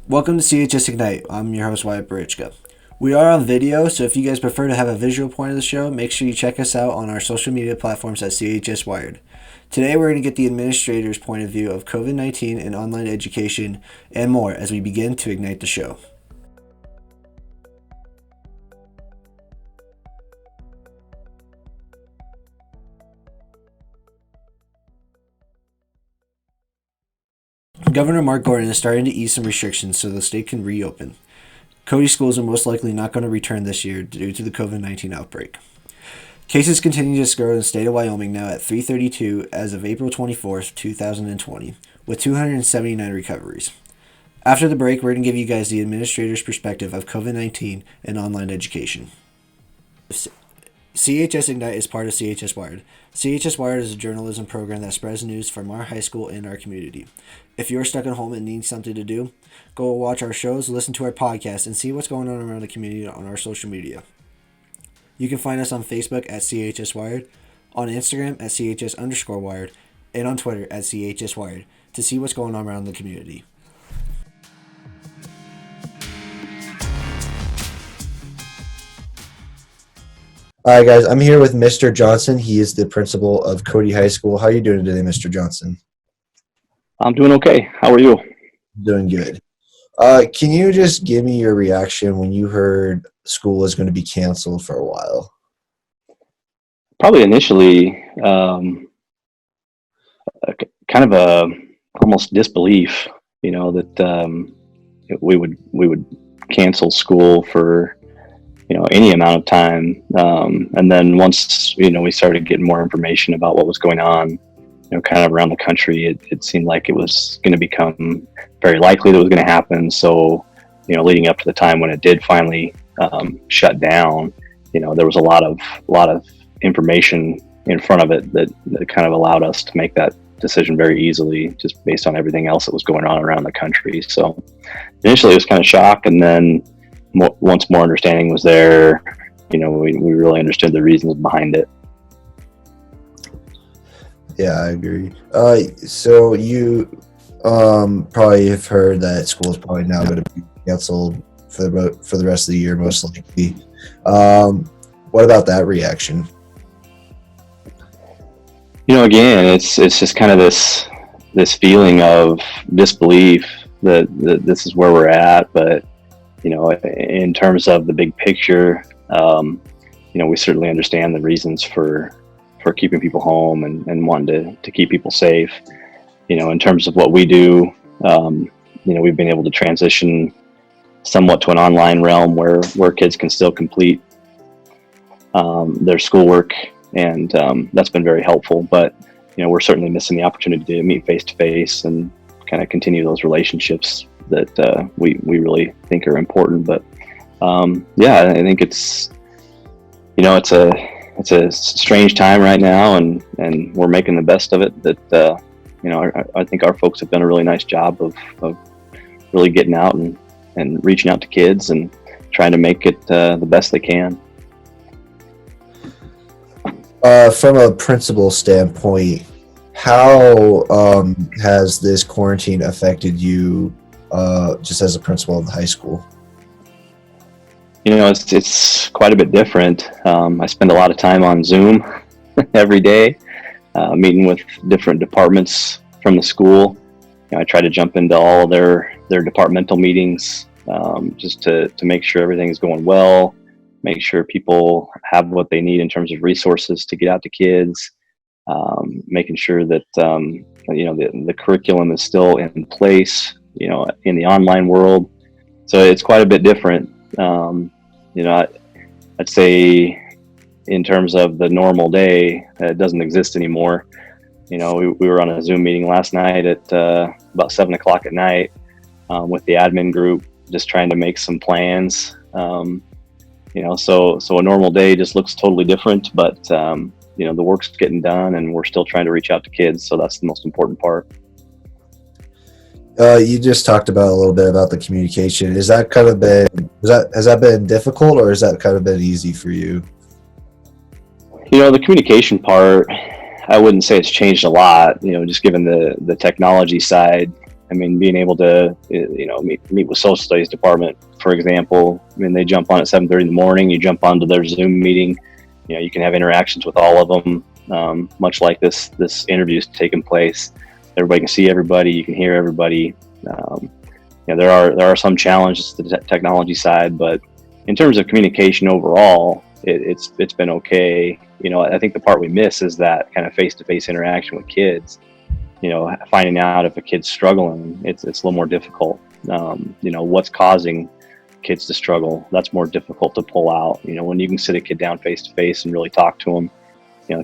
Welcome to CHS Ignite. I'm your host, Wyatt Burichka. We are on video, so if you guys prefer to have a visual point of the show, make sure you check us out on our social media platforms at CHS Wired. Today, we're going to get the administrator's point of view of COVID-19 and online education and more as we begin to ignite the show. Governor Mark Gordon is starting to ease some restrictions so the state can reopen. Cody schools are most likely not going to return this year due to the COVID-19 outbreak. Cases continue to grow in the state of Wyoming, now at 332 as of April 24th, 2020, with 279 recoveries. After the break, we're going to give you guys the administrator's perspective of COVID-19 and online education. CHS Ignite is part of CHS Wired. CHS Wired is a journalism program that spreads news from our high school and our community. If you're stuck at home and need something to do, go watch our shows, listen to our podcast, and see what's going on around the community on our social media. You can find us on Facebook at CHS Wired, on Instagram at CHS_Wired, and on Twitter at CHS Wired to see what's going on around the community. All right, guys, I'm here with Mr. Johnston. He is the principal of Cody High School. How are you doing today, Mr. Johnston? I'm doing okay. How are you? Doing good. Can you just give me your reaction when you heard school was going to be canceled for a while? Probably initially, kind of a almost disbelief, that we would cancel school for any amount of time, and then once we started getting more information about what was going on, kind of around the country, it seemed like it was going to become very likely that it was going to happen. So, leading up to the time when it did finally shut down, there was a lot of information in front of it that kind of allowed us to make that decision very easily, just based on everything else that was going on around the country. So initially it was kind of shock, and then once more understanding was there, we really understood the reasons behind it. Yeah, I agree. So you probably have heard that school is probably now going to be canceled for the rest of the year, most likely. What about that reaction? Again, it's just kind of this feeling of disbelief that this is where we're at, but in terms of the big picture, we certainly understand the reasons for keeping people home and wanting to keep people safe. In terms of what we do, we've been able to transition somewhat to an online realm where kids can still complete their schoolwork, and that's been very helpful. But we're certainly missing the opportunity to meet face to face and kind of continue those relationships that we really think are important. But I think it's a strange time right now, and we're making the best of it. That I think our folks have done a really nice job of really getting out and reaching out to kids and trying to make it the best they can. From a principal standpoint, how has this quarantine affected you just as a principal of the high school? It's quite a bit different. I spend a lot of time on Zoom every day, meeting with different departments from the school. I try to jump into all their departmental meetings, just to make sure everything is going well, make sure people have what they need in terms of resources to get out to kids, making sure that the curriculum is still in place, in the online world. So it's quite a bit different. I'd say in terms of the normal day, it doesn't exist anymore. We were on a Zoom meeting last night at about 7:00 at night with the admin group, just trying to make some plans. So a normal day just looks totally different, but the work's getting done, and we're still trying to reach out to kids. So that's the most important part. You just talked about a little bit about the communication. Has that been difficult, or has that kind of been easy for you? The communication part, I wouldn't say it's changed a lot. Just given the technology side, I mean, being able to, meet with social studies department, for example. I mean, they jump on at 7:30 in the morning. You jump onto their Zoom meeting. You can have interactions with all of them, much like this interview is taking place. Everybody can see everybody. You can hear everybody. There are some challenges to the technology side, but in terms of communication overall, it's been okay. I think the part we miss is that kind of face-to-face interaction with kids. Finding out if a kid's struggling, it's a little more difficult. What's causing kids to struggle, that's more difficult to pull out. When you can sit a kid down face to face and really talk to them,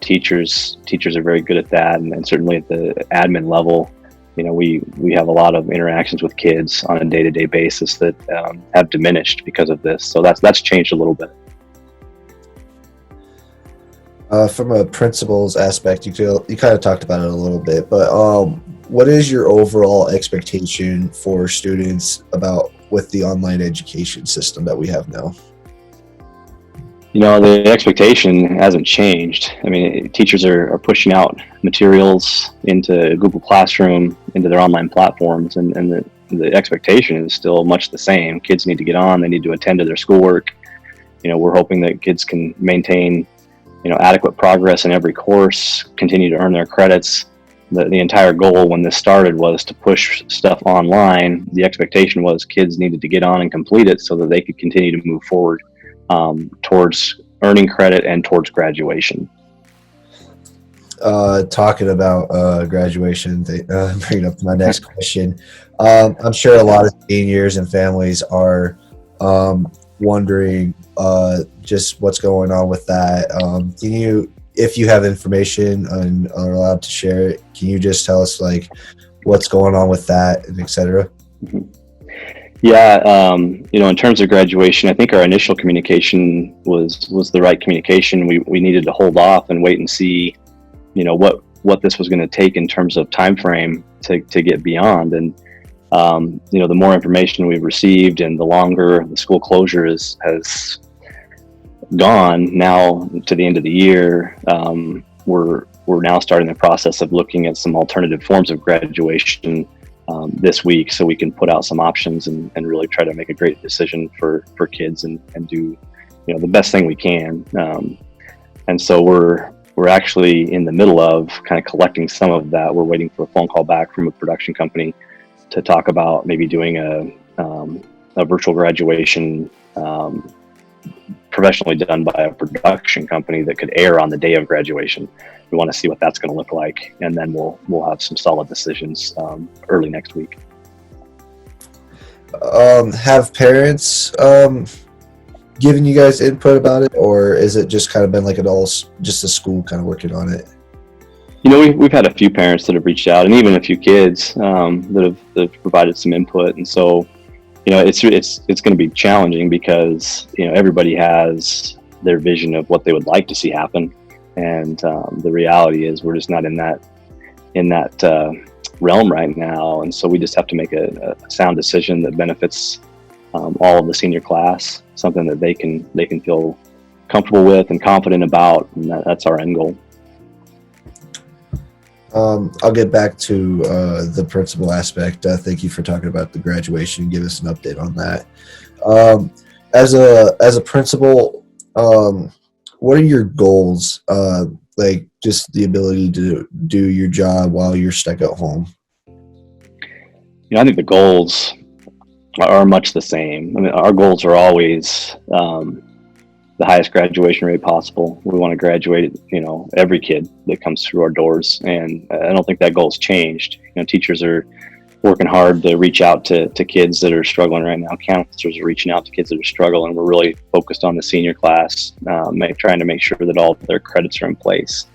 teachers are very good at that, and certainly at the admin level, we have a lot of interactions with kids on a day-to-day basis that have diminished because of this. So that's changed a little bit. From a principal's aspect, you kind of talked about it a little bit, but what is your overall expectation for students with the online education system that we have now? The expectation hasn't changed. I mean, teachers are pushing out materials into Google Classroom, into their online platforms, and the expectation is still much the same. Kids need to get on, they need to attend to their schoolwork. We're hoping that kids can maintain adequate progress in every course, continue to earn their credits. The entire goal when this started was to push stuff online. The expectation was kids needed to get on and complete it so that they could continue to move forward towards earning credit and towards graduation. Talking about graduation, bringing up my next question. I'm sure a lot of seniors and families are wondering just what's going on with that. If you have information and are allowed to share it, can you just tell us what's going on with that and et cetera? Yeah, in terms of graduation, I think our initial communication was the right communication. We needed to hold off and wait and see, what this was going to take in terms of time frame to get beyond. And the more information we've received and the longer the school closure has gone now to the end of the year, we're now starting the process of looking at some alternative forms of graduation this week, so we can put out some options and really try to make a great decision for kids and do the best thing we can. And so we're actually in the middle of kind of collecting some of that. We're waiting for a phone call back from a production company to talk about maybe doing a virtual graduation, professionally done by a production company that could air on the day of graduation. We want to see what that's going to look like, and then we'll have some solid decisions early next week. Have parents given you guys input about it, or is it just kind of been just the school kind of working on it? We've had a few parents that have reached out, and even a few kids that have provided some input. And so, it's going to be challenging because everybody has their vision of what they would like to see happen, and the reality is we're just not in that realm right now. And so we just have to make a sound decision that benefits all of the senior class, something that they can feel comfortable with and confident about, and that's our end goal. I'll get back to the principal aspect. Thank you for talking about the graduation and give us an update on that. As a principal, what are your goals? Just the ability to do your job while you're stuck at home. I think the goals are much the same. I mean, our goals are always the highest graduation rate possible. We want to graduate, every kid that comes through our doors. And I don't think that goal's changed. Teachers are working hard to reach out to kids that are struggling right now. Counselors are reaching out to kids that are struggling. We're really focused on the senior class, trying to make sure that all of their credits are in place,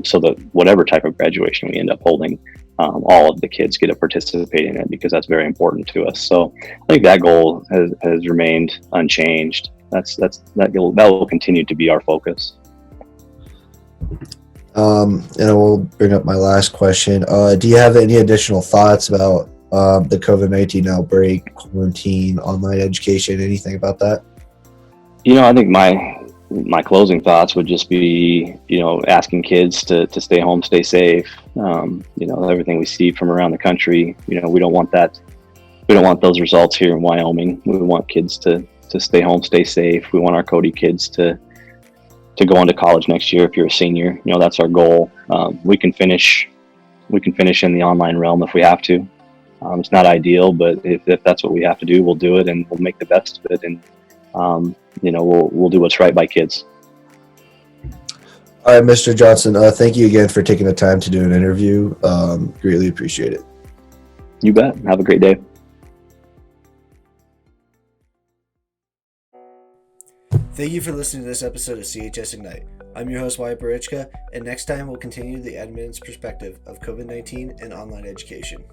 so that whatever type of graduation we end up holding, all of the kids get to participate in it, because that's very important to us. So I think that goal has remained unchanged. That will continue to be our focus. And I will bring up my last question. Do you have any additional thoughts about the COVID-19 outbreak, quarantine, online education, anything about that? I think my closing thoughts would just be, asking kids to stay home, stay safe. Everything we see from around the country, we don't want that. We don't want those results here in Wyoming. We want kids to stay home, stay safe. We want our Cody kids to go on to college next year. If you're a senior, that's our goal. We can finish in the online realm if we have to. It's not ideal, but if that's what we have to do, we'll do it, and we'll make the best of it. And we'll do what's right by kids. All right, Mr. Johnston, thank you again for taking the time to do an interview. Greatly appreciate it. You bet. Have a great day. Thank you for listening to this episode of CHS Ignite. I'm your host, Wyatt Burichka, and next time we'll continue the admin's perspective of COVID-19 and online education.